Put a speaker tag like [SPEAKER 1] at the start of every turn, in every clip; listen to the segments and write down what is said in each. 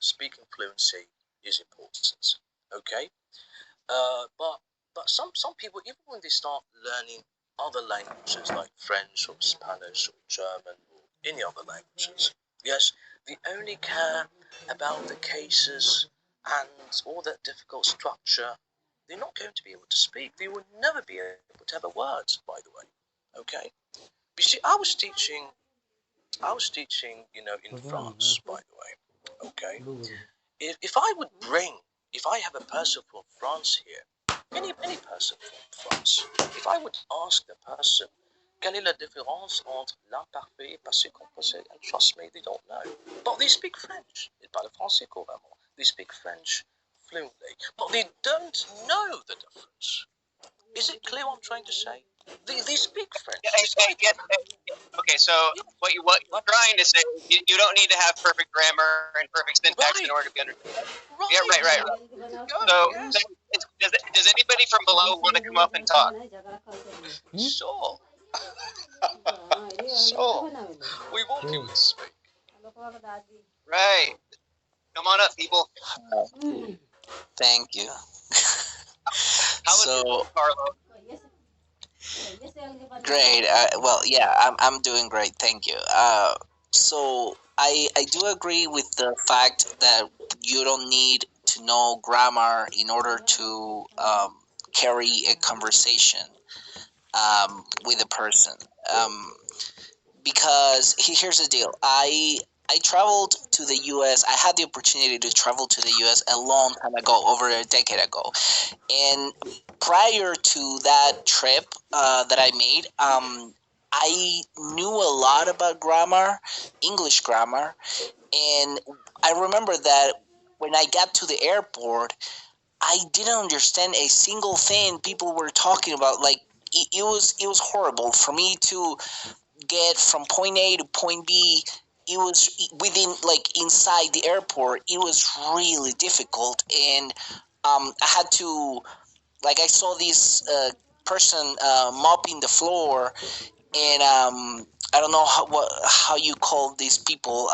[SPEAKER 1] speaking fluency is important. Okay, but some people, even when they start learning other languages like French or Spanish or German or any other languages, yes, they only care about the cases and all that difficult structure. They're not going to be able to speak. They will never be able to have a word, by the way. Okay? You see, I was teaching, in France, by the way. Okay? If I have a person from France here, any person from France, if I would ask the person, quelle est la différence entre l'imparfait, passé composé, and trust me, they don't know. But they speak French. Ils parlent français couramment. They speak French fluently. But they don't know the difference. Is it clear what I'm trying to say? They speak French.
[SPEAKER 2] Okay, so what you're trying to say, you don't need to have perfect grammar and perfect syntax in order to be understood.
[SPEAKER 1] Right.
[SPEAKER 2] Yeah, right. So, does anybody from below want to come up and talk?
[SPEAKER 1] Sure. Sure. We want people to speak.
[SPEAKER 2] Right. Come on up, people.
[SPEAKER 3] Thank you.
[SPEAKER 2] How was
[SPEAKER 3] So,
[SPEAKER 2] Carlo?
[SPEAKER 3] great. Well, yeah, I'm doing great. Thank you. So I do agree with the fact that you don't need to know grammar in order to carry a conversation with a person. Because here's the deal. I traveled to the U.S. I had the opportunity to travel to the U.S. a long time ago, over a decade ago, and prior to that trip that I made, I knew a lot about grammar, English grammar, and I remember that when I got to the airport, I didn't understand a single thing people were talking about. Like it was horrible for me to get from point A to point B. It was within, like, inside the airport. It was really difficult, and I had to, like, I saw this person mopping the floor, and I don't know how you call these people,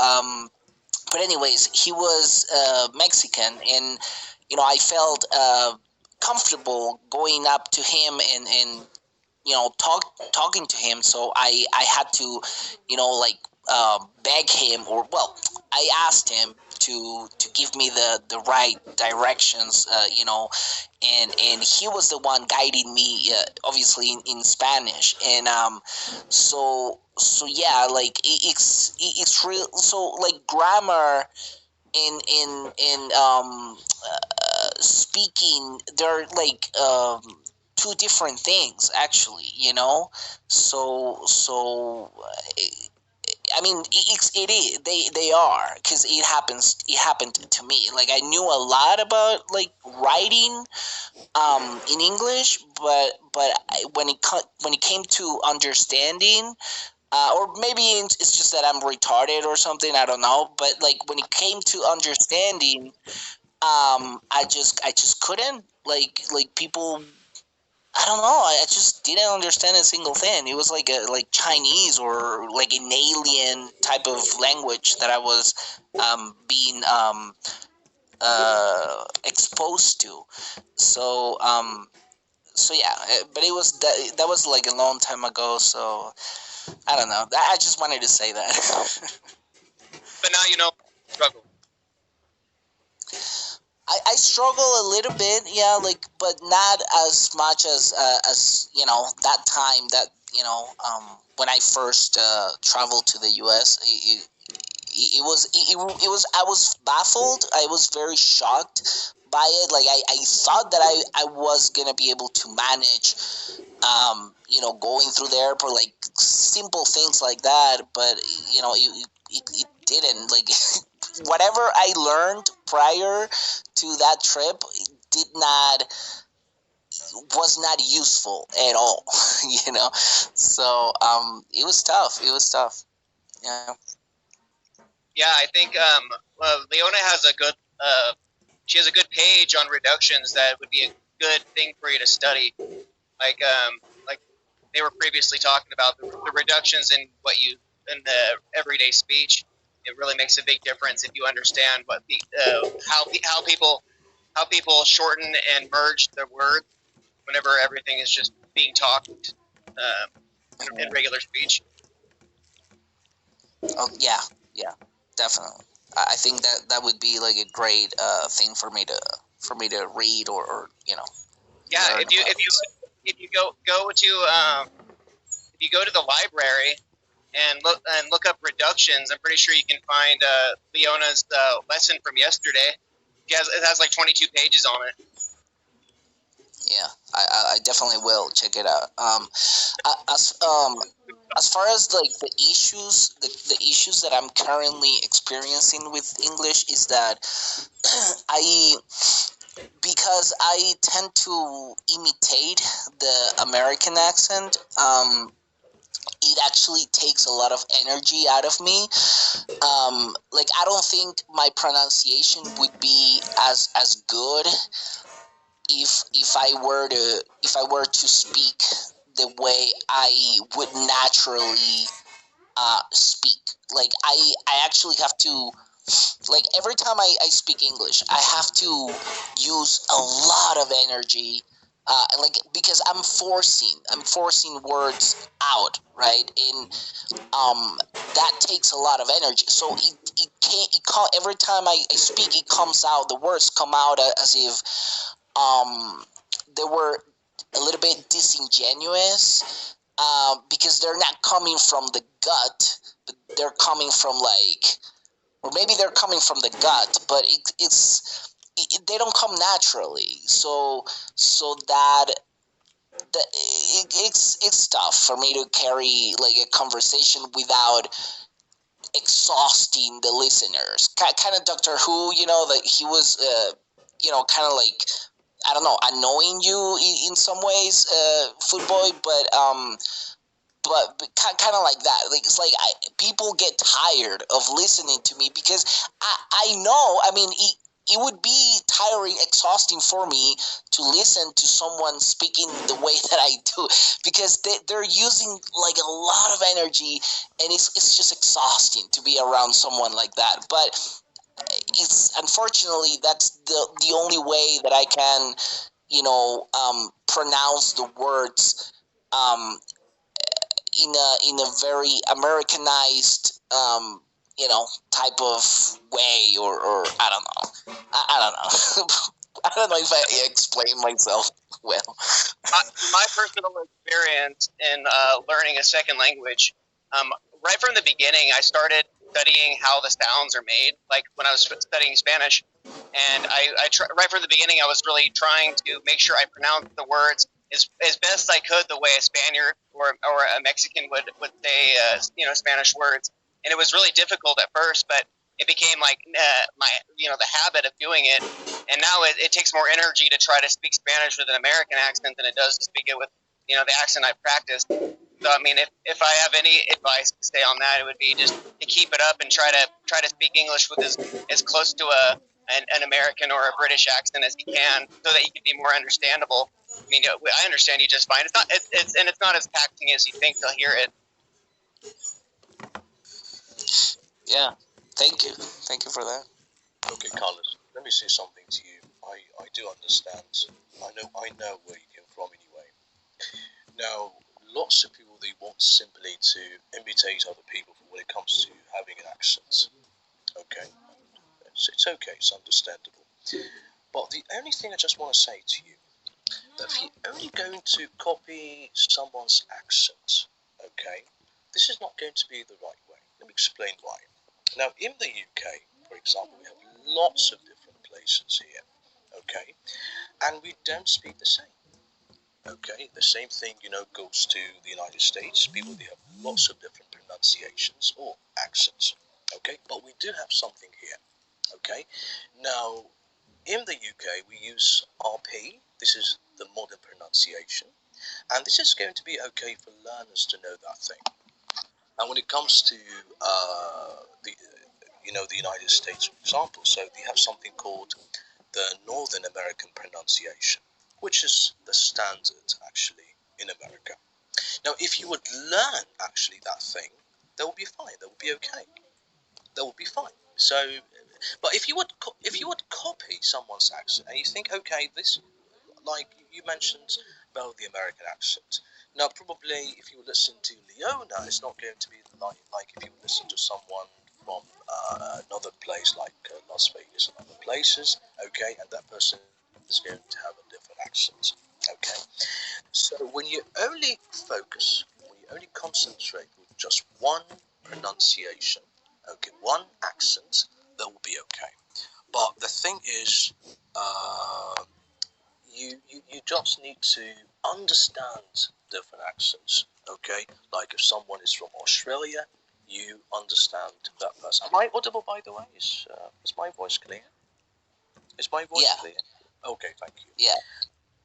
[SPEAKER 3] but anyways, he was Mexican, and I felt comfortable going up to him and talking to him. So I had to like beg him, or, well, I asked him to give me the right directions, and he was the one guiding me, obviously in Spanish. And so yeah, like it's real. So, like, grammar in speaking, they're like two different things, actually, so I mean, it is, they are, because it happened to me. Like, I knew a lot about, like, writing in English, but when it came to understanding, or maybe it's just that I'm retarded or something, I don't know, but, like, when it came to understanding, I just couldn't, like people. I don't know. I just didn't understand a single thing. It was like Chinese, or like an alien type of language that I was being exposed to. So yeah, but it was that was like a long time ago. So I don't know. I just wanted to say that.
[SPEAKER 2] But now you know struggle.
[SPEAKER 3] I struggle a little bit, yeah, like, but not as much as that time that when I first traveled to the U.S. It was I was baffled. I was very shocked by it. Like, I thought that I was gonna be able to manage going through the airport, like simple things like that, but it didn't, like. Whatever I learned prior to that trip did not was not useful at all. So it was tough. Yeah.
[SPEAKER 2] Yeah, I think Leona has a good she has a good page on reductions that would be a good thing for you to study. Like they were previously talking about the reductions in the everyday speech, it really makes a big difference if you understand what the how people shorten and merge their words whenever everything is just being talked in regular speech.
[SPEAKER 3] Oh yeah, yeah, definitely. I think that would be like a great thing for me to read or
[SPEAKER 2] Yeah,
[SPEAKER 3] learn
[SPEAKER 2] if you
[SPEAKER 3] about.
[SPEAKER 2] if you go to if you go to the library and look up reductions, I'm pretty sure you can find Leona's lesson from yesterday. It has like 22 pages on it.
[SPEAKER 3] Yeah, I definitely will check it out. As far as like the issues that I'm currently experiencing with English is that I because I tend to imitate the American accent. It actually takes a lot of energy out of me. Like I don't think my pronunciation would be as good if I were to speak the way I would naturally speak. Like I actually have to, like every time I speak English, I have to use a lot of energy. Like because I'm forcing words out, right? And that takes a lot of energy. So it can't it can't, every time I speak, it comes out. The words come out as if they were a little bit disingenuous, because they're not coming from the gut, but they're coming from like, or maybe they're coming from the gut, but they don't come naturally. So it's tough for me to carry like a conversation without exhausting the listeners. Kind of Doctor Who, that he was, kind of like, I don't know, annoying you in some ways, Footboy, but kind of like that. Like it's like people get tired of listening to me because I know. I mean, it would be tiring, exhausting for me to listen to someone speaking the way that I do because they're using like a lot of energy, and it's just exhausting to be around someone like that. But it's unfortunately that's the only way that I can pronounce the words um, in a very Americanized type of way, or I don't know. I don't know. I don't know if I explain myself well.
[SPEAKER 2] My personal experience in learning a second language, um, right from the beginning, I started studying how the sounds are made. Like when I was studying Spanish, and right from the beginning, I was really trying to make sure I pronounced the words as best I could the way a Spaniard or a Mexican would say Spanish words. And it was really difficult at first, but it became like my the habit of doing it. And now it takes more energy to try to speak Spanish with an American accent than it does to speak it with the accent I've practiced. So I mean, if I have any advice to say on that, it would be just to keep it up and try to speak English with as close to an American or a British accent as you can, so that you can be more understandable. I mean, I understand you just fine. It's not as taxing as you think to hear it.
[SPEAKER 3] Yeah, thank you for that.
[SPEAKER 1] Okay, Carlos, let me say something to you. I do understand. I know where you came from anyway. Now, lots of people, they want simply to imitate other people when it comes to having an accent. Okay, it's okay, it's understandable. But the only thing I just want to say to you, that if you're only going to copy someone's accent, okay, this is not going to be the right way. Let me explain why. Now, in the UK, for example, we have lots of different places here, okay, and we don't speak the same. Okay, the same thing, goes to the United States. People, they have lots of different pronunciations or accents. Okay, but we do have something here. Okay, now in the UK we use RP. This is the modern pronunciation, and this is going to be okay for learners to know that thing. And when it comes to the United States, for example, so they have something called the Northern American pronunciation, which is the standard actually in America. Now, if you would learn actually that thing, that would be fine. That would be okay. that would be fine. So, but if you would copy someone's accent and you think, okay, this, like you mentioned about the American accent. Now, probably if you listen to Leona, it's not going to be like if you listen to someone from another place like Las Vegas and other places. Okay, and that person is going to have a different accent. Okay, so when you only focus, when you only concentrate with just one pronunciation, okay, one accent, that will be okay. But the thing is, you just need to understand different accents, okay? Like if someone is from Australia, you understand that person. Am I audible, by the way? Is my voice clear? Is my voice
[SPEAKER 3] Yeah,
[SPEAKER 1] clear? Okay, thank you.
[SPEAKER 3] yeah.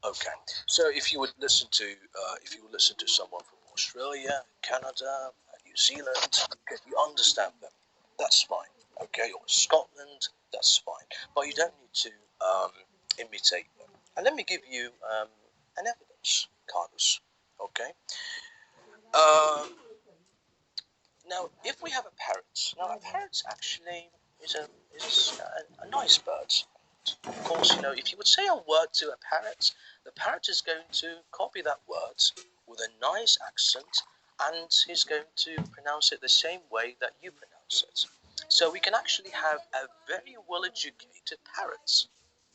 [SPEAKER 1] Okay, so if you would listen to someone from Australia, Canada, New Zealand, okay, you understand them. That's fine. Okay, or Scotland, that's fine. But you don't need to imitate them. And let me give you an evidence, Carlos. Okay. Uh, Now, if we have a parrot, now a parrot actually is a nice bird. Of course, if you would say a word to a parrot, the parrot is going to copy that word with a nice accent, and he's going to pronounce it the same way that you pronounce it. So we can actually have a very well-educated parrot,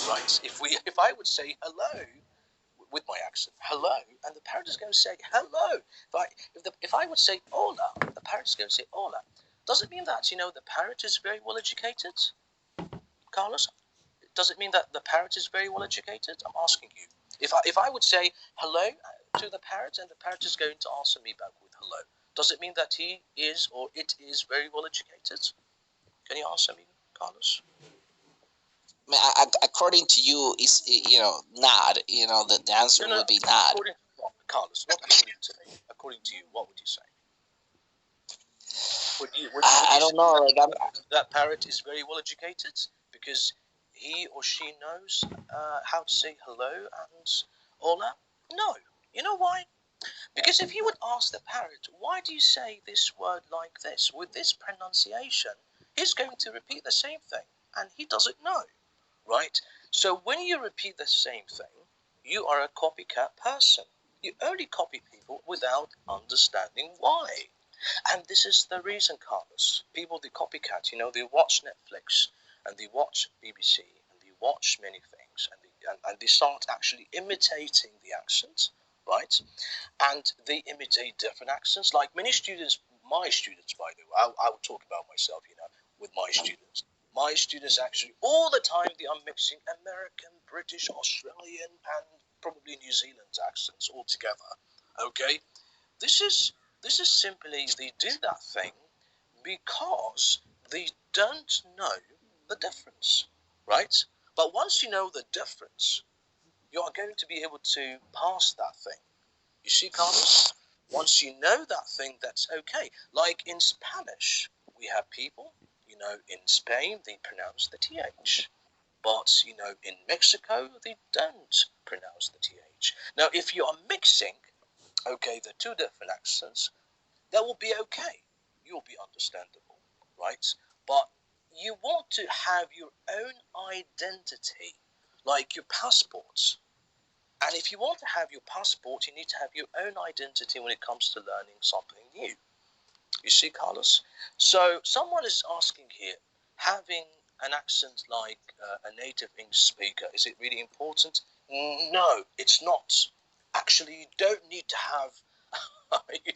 [SPEAKER 1] right? If I would say hello with my accent, hello, and the parrot is going to say hello. If I would say hola, the parrot is going to say hola. Does it mean that the parrot is very well educated, Carlos? Does it mean that the parrot is very well educated? I'm asking you. If I would say hello to the parrot and the parrot is going to answer me back with hello, does it mean that he is or it is very well educated? Can you answer me, Carlos?
[SPEAKER 3] I mean, according to you, is not. The answer
[SPEAKER 1] No, no.
[SPEAKER 3] would be not.
[SPEAKER 1] According to what, Carlos? Not according to me. According to you, what would you say? Would
[SPEAKER 3] I
[SPEAKER 1] you say
[SPEAKER 3] don't know. Like
[SPEAKER 1] that parrot is very well educated because he or she knows how to say hello and hola? No. You know why? Because if you would ask the parrot, why do you say this word like this with this pronunciation, he's going to repeat the same thing and he doesn't know, right? So when you repeat the same thing, you are a copycat person. You only copy people without understanding why. And this is the reason, Carlos. People, they copycat. They watch Netflix and they watch BBC and they watch many things and they start actually imitating the accent, right? And they imitate different accents. Like many students, my students, by the way, I will talk about myself, with my students. My students actually all the time they are mixing American, British, Australian, and probably New Zealand accents all together. Okay, this is this is simply they do that thing because they don't know the difference, right? But once you know the difference, you are going to be able to pass that thing. You see, Carlos? Once you know that thing, that's okay. Like in Spanish, we have people, in Spain, they pronounce the TH. But, in Mexico, they don't pronounce the TH. Now, if you are mixing, okay, the two different accents, that will be okay. You'll be understandable, right? But you want to have your own identity, like your passports. And if you want to have your passport, you need to have your own identity when it comes to learning something new. You see, Carlos? So someone is asking here, having an accent like a native English speaker, is it really important? No, it's not. Actually, you don't need to have, you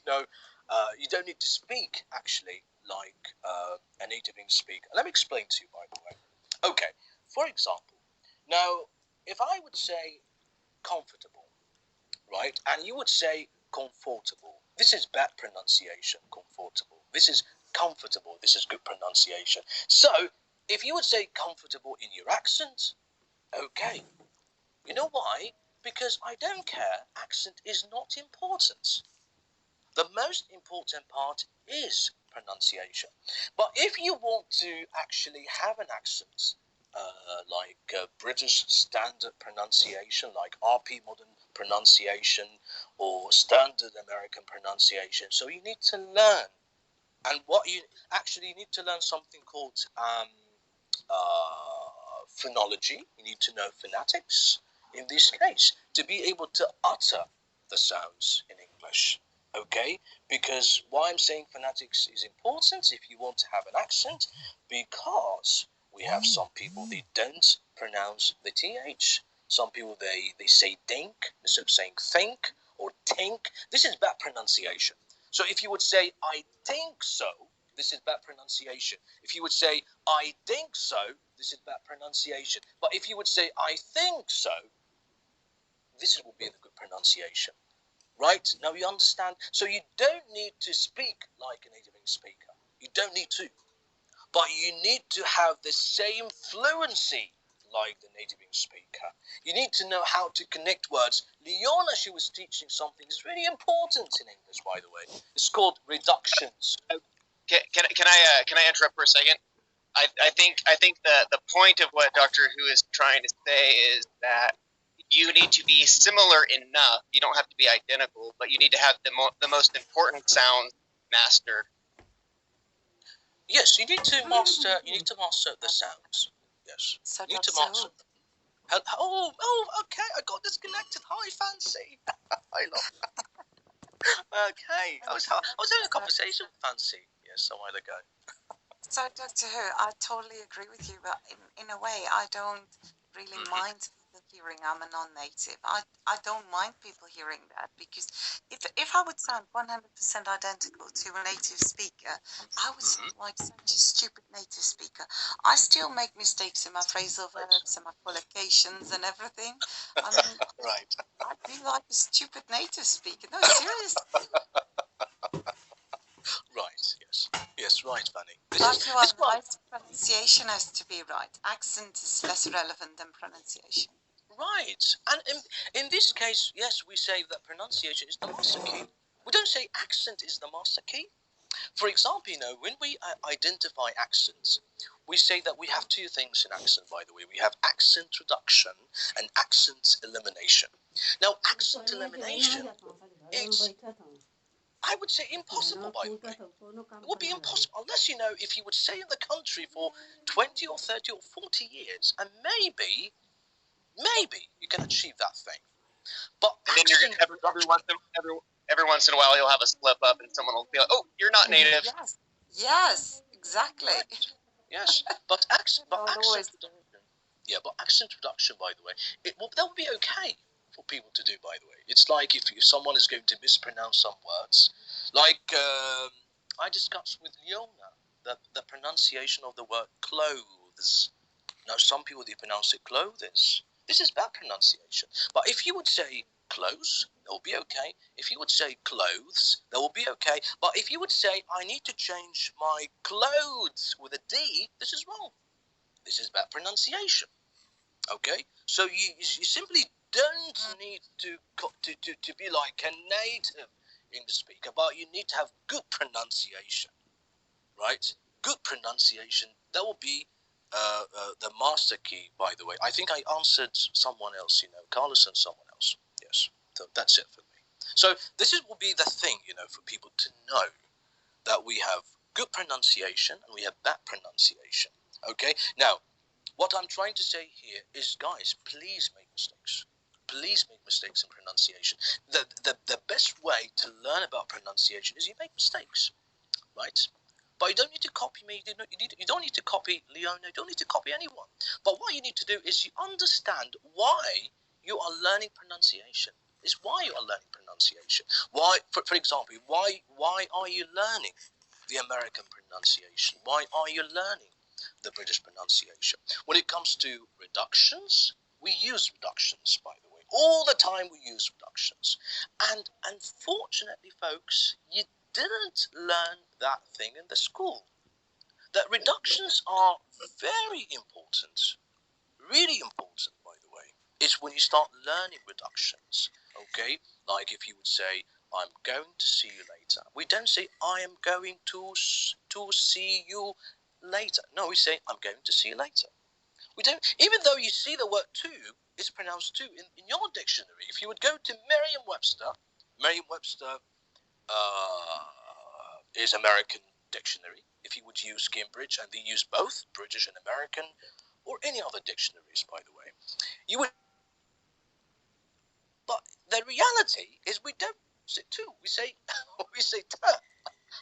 [SPEAKER 1] don't need to speak actually like a native English speaker. Let me explain to you, by the way. Okay, for example, now if I would say comfortable, right? And you would say comfortable. This is bad pronunciation, comfortable. This is comfortable. This is good pronunciation. So, if you would say comfortable in your accent, okay. You know why? Because I don't care. Accent is not important. The most important part is pronunciation. But if you want to actually have an accent, like British standard pronunciation, like RP modern pronunciation, or standard American pronunciation, so you need to learn And what you actually need to learn something called phonology. You need to know phonetics in this case to be able to utter the sounds in English. Okay, because why I'm saying phonetics is important if you want to have an accent, because we have some people they don't pronounce the th. Some people they say dink instead of saying think or tink. This is bad pronunciation. So if you would say I think so, this is bad pronunciation. If you would say I think so, this is bad pronunciation. But if you would say I think so, this will be the good pronunciation. Right? Now you understand? So you don't need to speak like a native English speaker. You don't need to. But you need to have the same fluency like the native English speaker. You need to know how to connect words. Leona, she was teaching something that's really important in English, by the way. It's called reductions.
[SPEAKER 2] Can I interrupt for a second? I think the point of what Doctor Who is trying to say is that you need to be similar enough. You don't have to be identical, but you need to have the most important sounds mastered.
[SPEAKER 1] Yes, you need to master. You need to master the sounds. Yes,
[SPEAKER 4] So
[SPEAKER 1] you need to
[SPEAKER 4] Doctor
[SPEAKER 1] master.
[SPEAKER 4] Who,
[SPEAKER 1] Okay. I got disconnected. Hi, Fancy. I love. Okay, I was having a conversation with Fancy. Yes, a while ago.
[SPEAKER 4] so Doctor Who, I totally agree with you, but in a way, I don't really mind people hearing I'm a non-native. I don't mind people hearing that, because if I would sound 100% identical to a native speaker, I would sound like such a stupid native speaker. I still make mistakes in my phrasal verbs and my collocations and everything. I mean,
[SPEAKER 1] Right.
[SPEAKER 4] I'd be like a stupid native speaker. No, seriously.
[SPEAKER 1] Right. Yes. Yes. Right, Fanny.
[SPEAKER 4] Like you are
[SPEAKER 1] This one.
[SPEAKER 4] right, pronunciation has to be right. Accent is less relevant than pronunciation.
[SPEAKER 1] Right. And in this case, yes, we say that pronunciation is the master key. We don't say accent is the master key. For example, when we identify accents, we say that we have two things in accent, by the way. We have accent reduction and accent elimination. Now, accent elimination is, I would say, impossible, by the way. It would be impossible unless, if you would stay in the country for 20 or 30 or 40 years, and maybe you can achieve that thing. But
[SPEAKER 2] And then you're every once in a while you'll have a slip up, and someone will be like, "Oh, you're not native."
[SPEAKER 4] Yes, exactly.
[SPEAKER 1] Yes, but accent
[SPEAKER 4] Always.
[SPEAKER 1] reduction. Yeah, but accent reduction, by the way, that would be okay for people to do. By the way, it's like if someone is going to mispronounce some words, like I discussed with Leona the pronunciation of the word clothes. Now, some people they pronounce it clothes. This is bad pronunciation. But if you would say clothes, that will be okay. If you would say clothes, that will be okay. But if you would say I need to change my clothes with a D, this is wrong. This is bad pronunciation. Okay, so you simply don't need to be like a native English speaker, but you need to have good pronunciation, right? Good pronunciation. That will be the master key, by the way. I think I answered someone else, Carlos and someone else. Yes, so that's it for me. So this will be the thing, for people to know that we have good pronunciation and we have bad pronunciation. Okay, now what I'm trying to say here is, guys, please make mistakes. Please make mistakes in pronunciation. The best way to learn about pronunciation is you make mistakes, right? But you don't need to copy me. You don't need to copy Leona. You don't need to copy anyone. But what you need to do is you understand why you are learning pronunciation. Is why you are learning pronunciation. Why, for example, why are you learning the American pronunciation? Why are you learning the British pronunciation? When it comes to reductions, we use reductions, by the way. All the time we use reductions. And unfortunately, folks, you didn't learn that thing in the school. That reductions are very important, really important, by the way. It's when you start learning reductions, okay? Like if you would say, I'm going to see you later. We don't say, I am going to see you later. No, we say, I'm going to see you later. We don't, even though you see the word to, it's pronounced to in your dictionary. If you would go to Merriam-Webster is American dictionary, if you would use Cambridge, and they use both British and American, or any other dictionaries, by the way, you would. But the reality is we don't say to. We say we say to.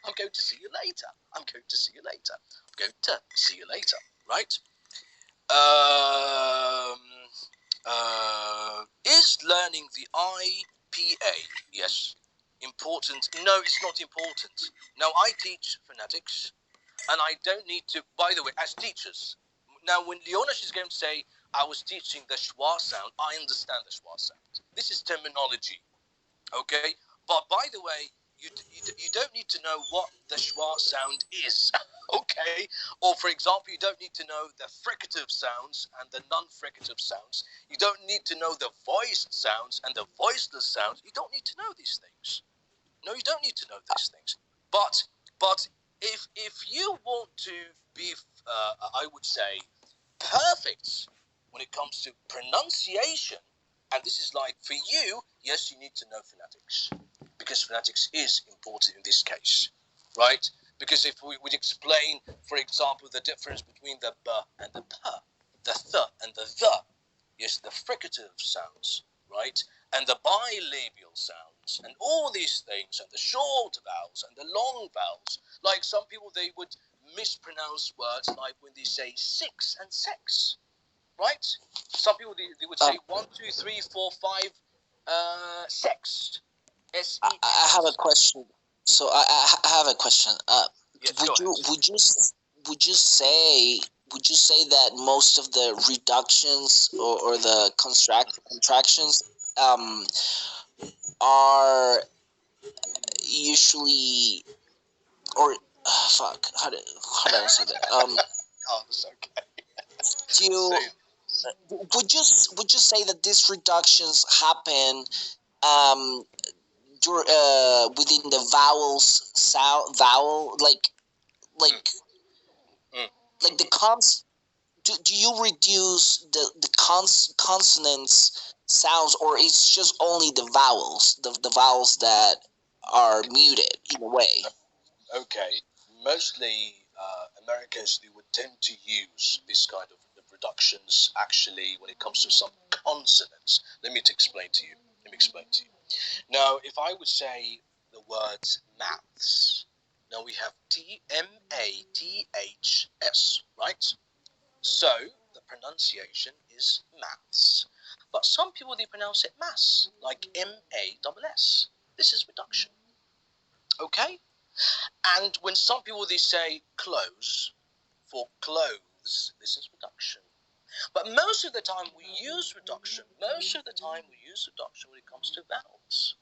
[SPEAKER 1] I'm going to see you later. I'm going to see you later. I'm going to see you later. Right? Is learning the IPA, yes, important? No, it's not important. Now, I teach phonetics, and I don't need to, by the way, as teachers, now when Leona is going to say, I was teaching the schwa sound, I understand the schwa sound. This is terminology, okay? But by the way, you don't need to know what the schwa sound is, okay? Or for example, you don't need to know the fricative sounds and the non-fricative sounds. You don't need to know the voiced sounds and the voiceless sounds. You don't need to know these things. No, you don't need to know these things. But if you want to be, I would say, perfect when it comes to pronunciation, and this is like for you, yes, you need to know phonetics, because phonetics is important in this case, right? Because if we would explain, for example, the difference between the b and the p, the th and the yes, the fricative sounds, right, and the bilabial sounds, and all these things, and the short vowels and the long vowels. Like some people, they would mispronounce words, like when they say six and sex, right? Some people they would say 1, 2, 3, 4, 5, sex.
[SPEAKER 3] I have a question. So I have a question.
[SPEAKER 1] Yes,
[SPEAKER 3] Would
[SPEAKER 1] go
[SPEAKER 3] you
[SPEAKER 1] ahead.
[SPEAKER 3] would you would you say that most of the reductions or the contractions um are usually or fuck how do I say that
[SPEAKER 1] Oh, it's okay.
[SPEAKER 3] do you would you say that these reductions happen um within the vowel like
[SPEAKER 1] Mm.
[SPEAKER 3] like the cons do you reduce the consonants sounds, or it's just only the vowels the vowels that are muted in a way?
[SPEAKER 1] Okay, mostly Americans, they would tend to use this kind of reductions actually when it comes to some consonants. Let me explain to you. Let me explain to you. Now, if I would say the words maths, now we have TMATHS, right? So the pronunciation is maths. But some people they pronounce it mass, like MASS. This is reduction. Okay? And when some people they say clothes for clothes, this is reduction. But most of the time we use reduction. Most of the time we use reduction when it comes to vowels.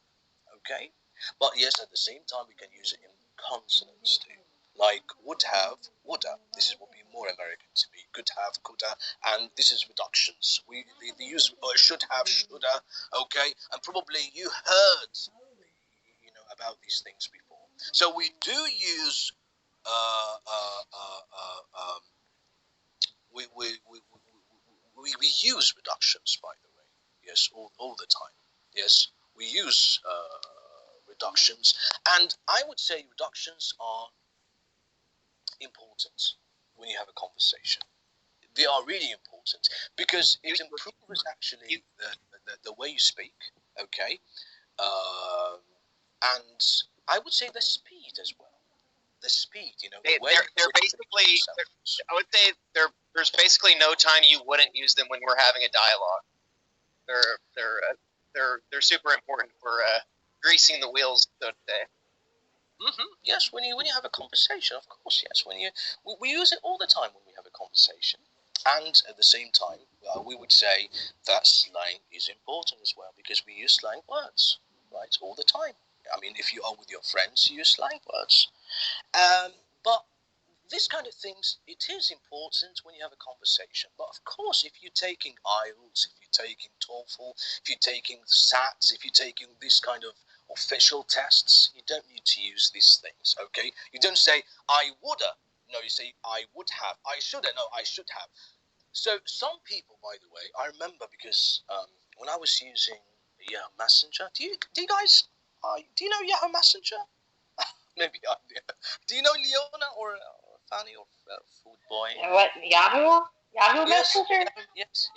[SPEAKER 1] Okay? But yes, at the same time we can use it in consonants too. Like would have, woulda. This is what be more American to me. Could have, coulda, and this is reductions. They use should have, shoulda. Okay, and probably you heard about these things before. So we do use uh, uh, uh, uh, um, we use reductions, by the way. Yes, all the time. Yes, we use reductions, and I would say reductions are important when you have a conversation. They are really important because it improves actually the way you speak. Okay, um, and I would say the speed as well. The speed, the way
[SPEAKER 2] they're basically. I would say there's basically no time you wouldn't use them when we're having a dialogue. They're super important for greasing the wheels, so to say.
[SPEAKER 1] Yes, when you have a conversation, of course, yes. We use it all the time when we have a conversation, and at the same time, we would say that slang is important as well because we use slang words, right, all the time. I mean, if you are with your friends, you use slang words. But this kind of things, it is important when you have a conversation. But of course, if you're taking IELTS, if you're taking TOEFL, if you're taking SATs, if you're taking this kind of official tests, you don't need to use these things, okay? You don't say, I woulda. No, you say, I would have. I shoulda. No, I should have. So some people, by the way, I remember because when I was using Yahoo Messenger, do you guys, do you know Yahoo Messenger? Maybe I do. Do you know Leona or Fanny or Food Boy?
[SPEAKER 5] What, Yahoo? Yahoo
[SPEAKER 1] Yes,
[SPEAKER 5] Messenger?
[SPEAKER 1] yes.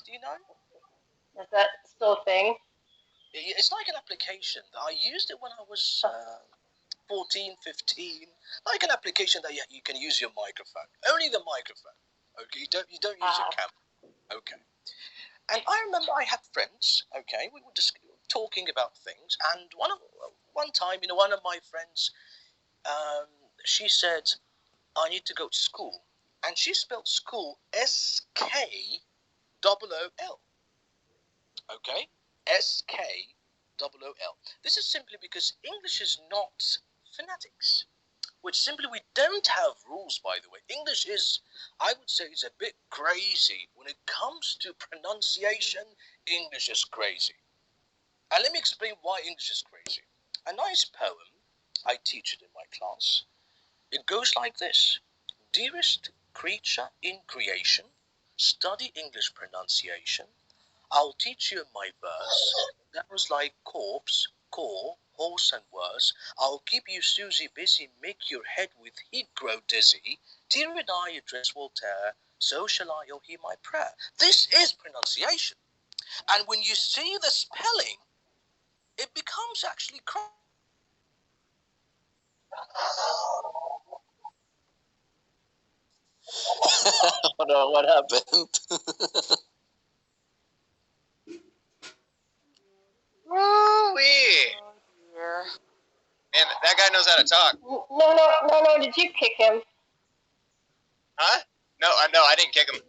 [SPEAKER 1] Do you know?
[SPEAKER 5] Is that still a thing?
[SPEAKER 1] It's like an application that I used it when I was 14, 15. Like an application that you can use your microphone. Only the microphone. Okay, you don't use your camera. Okay. And I remember I had friends. Okay, we were just talking about things, and one time, one of my friends, she said, "I need to go to school," and she spelled school SKOOL. Okay, SKOOL. This is simply because English is not phonetics, which simply we don't have rules, by the way. English is, I would say, is a bit crazy. When it comes to pronunciation, English is crazy. And let me explain why English is crazy. A nice poem, I teach it in my class. It goes like this. Dearest creature in creation, study English pronunciation. I'll teach you my verse. That was like corpse, core, horse and worse. I'll keep you Susie busy, make your head with heat grow dizzy. Dear and I address Voltaire, so shall I, oh hear my prayer. This is pronunciation. And when you see the spelling, it becomes actually
[SPEAKER 3] Hold on, what happened?
[SPEAKER 2] Woo-wee.
[SPEAKER 4] Yeah.
[SPEAKER 2] Man, that guy knows how to talk.
[SPEAKER 5] No, did you kick him?
[SPEAKER 2] Huh? No, I didn't kick him.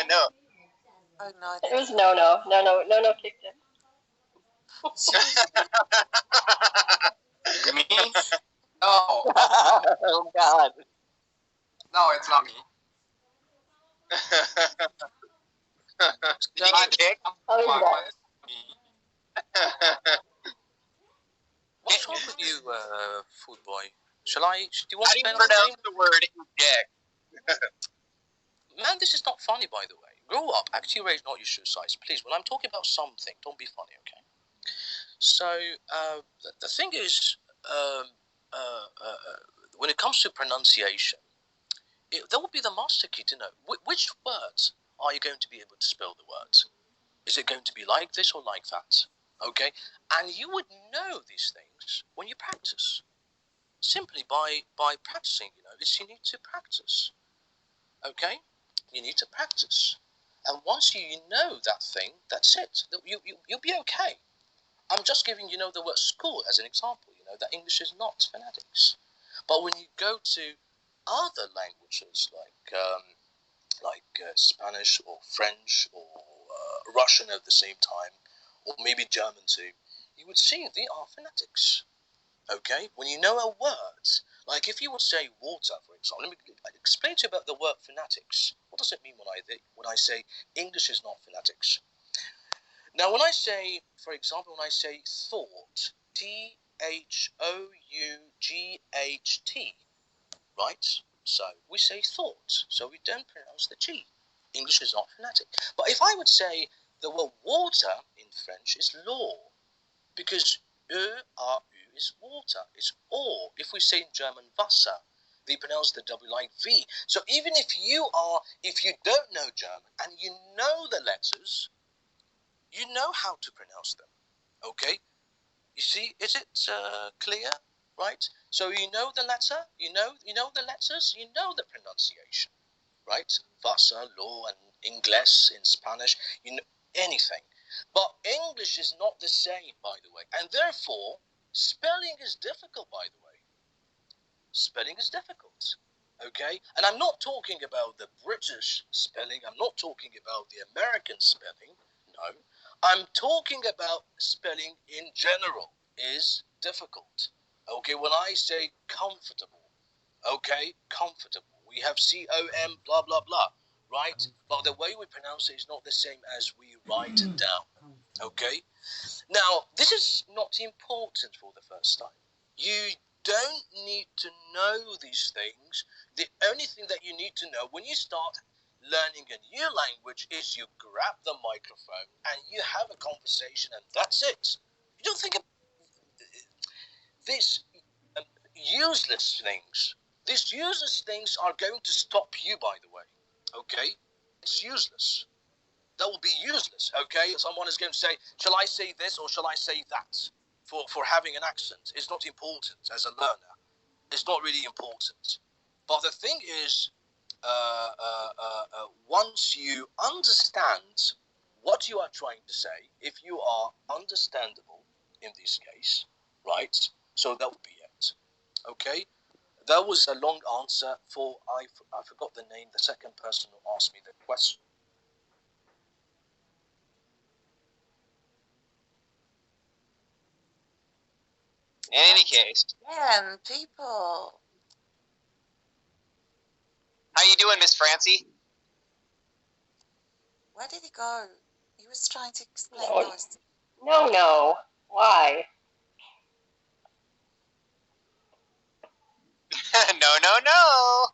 [SPEAKER 2] No.
[SPEAKER 4] Oh no,
[SPEAKER 5] It was no kicked him.
[SPEAKER 6] Me? No.
[SPEAKER 3] Oh God.
[SPEAKER 6] No, it's not me.
[SPEAKER 2] Did you get kicked?
[SPEAKER 5] Oh, he's back.
[SPEAKER 1] What's wrong with you, Food Boy? Do you want
[SPEAKER 2] How
[SPEAKER 1] to
[SPEAKER 2] do you
[SPEAKER 1] spend
[SPEAKER 2] pronounce the word eject?
[SPEAKER 1] Man, this is not funny, by the way. Grow up, act your age, not your shoe size. Please, when I'm talking about something, don't be funny, okay? So, the thing is, um, when it comes to pronunciation, that would be the master key to know which words are you going to be able to spell the words. Is it going to be like this or like that? Okay? And you would know these things when you practice. Simply by practicing, you need to practice. Okay? You need to practice. And once you know that thing, that's it. You'll be okay. I'm just giving, the word school as an example, that English is not phonetics. But when you go to other languages like Spanish or French or Russian at the same time, or maybe German too, you would see they are phonetics. Okay? When you know a word, like if you would say water, for example, let me explain to you about the word phonetics. What does it mean when I say English is not phonetics? Now, when I say, for example, when I say thought, THOUGHT, right? So we say thought, so we don't pronounce the G. English is not phonetic. But if I would say the word water in French is l'eau, because E-R-U is water, it's or. If we say in German Wasser, they pronounce the W like V. So even if you don't know German and you know the letters, you know how to pronounce them. Okay? You see, is it clear? Right? So you know the letter, you know the letters, you know the pronunciation. Right? Wasser, law, and inglés in Spanish, you know anything. But English is not the same, by the way. And therefore, spelling is difficult, by the way. Spelling is difficult. Okay? And I'm not talking about the British spelling. I'm not talking about the American spelling. No. I'm talking about spelling in general is difficult. Okay? When I say comfortable, okay? Comfortable. We have C-O-M, blah, blah, blah. Right? But the way we pronounce it is not the same as we write it down. Okay? Now, this is not important for the first time. You don't need to know these things. The only thing that you need to know when you start learning a new language is you grab the microphone and you have a conversation, and that's it. You don't think of this. useless things. These useless things are going to stop you, by the way. Okay? It's useless. That will be useless. Okay? Someone is going to say, shall I say this or shall I say that? For having an accent. It's not important as a learner. It's not really important. But the thing is, once you understand what you are trying to say, if you are understandable in this case, right? So that would be it. Okay? That was a long answer for, I forgot the name, the second person who asked me the question.
[SPEAKER 2] In any case,
[SPEAKER 4] Yeah, people.
[SPEAKER 2] how you doing, Miss Francie?
[SPEAKER 4] Where did he go? He was trying to explain
[SPEAKER 5] No,
[SPEAKER 4] those.
[SPEAKER 5] no. Why?
[SPEAKER 2] No.